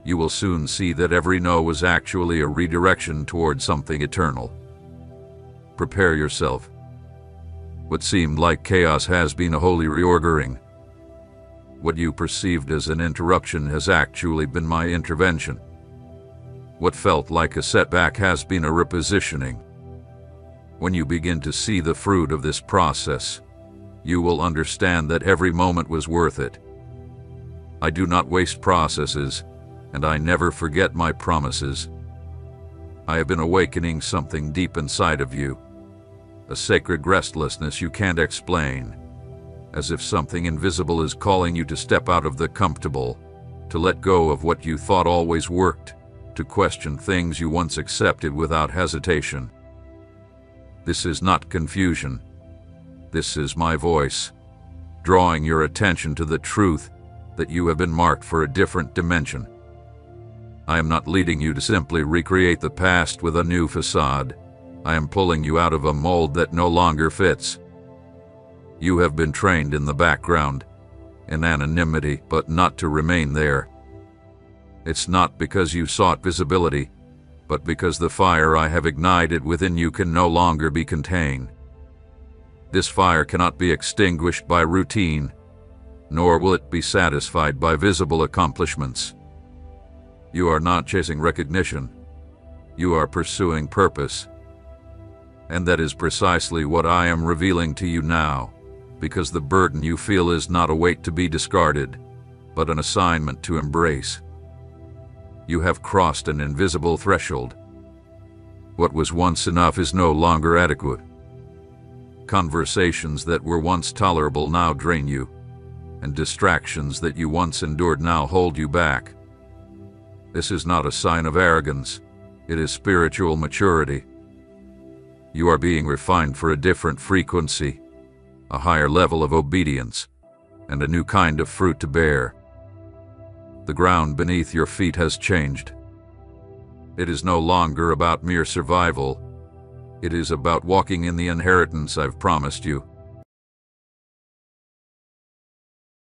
you will soon see that every no was actually a redirection toward something eternal. Prepare yourself. What seemed like chaos has been a holy reordering. What you perceived as an interruption has actually been my intervention. What felt like a setback has been a repositioning. When you begin to see the fruit of this process, you will understand that every moment was worth it. I do not waste processes, and I never forget my promises. I have been awakening something deep inside of you, a sacred restlessness you can't explain, as if something invisible is calling you to step out of the comfortable, to let go of what you thought always worked, to question things you once accepted without hesitation. This is not confusion. This is my voice, drawing your attention to the truth that you have been marked for a different dimension. I am not leading you to simply recreate the past with a new facade. I am pulling you out of a mold that no longer fits. You have been trained in the background, in anonymity, but not to remain there. It's not because you sought visibility, but because the fire I have ignited within you can no longer be contained. This fire cannot be extinguished by routine, nor will it be satisfied by visible accomplishments. You are not chasing recognition. You are pursuing purpose. And that is precisely what I am revealing to you now, because the burden you feel is not a weight to be discarded, but an assignment to embrace. You have crossed an invisible threshold. What was once enough is no longer adequate. Conversations that were once tolerable now drain you, and distractions that you once endured now hold you back. This is not a sign of arrogance. It is spiritual maturity. You are being refined for a different frequency, a higher level of obedience, and a new kind of fruit to bear. The ground beneath your feet has changed. It is no longer about mere survival. It is about walking in the inheritance I've promised you.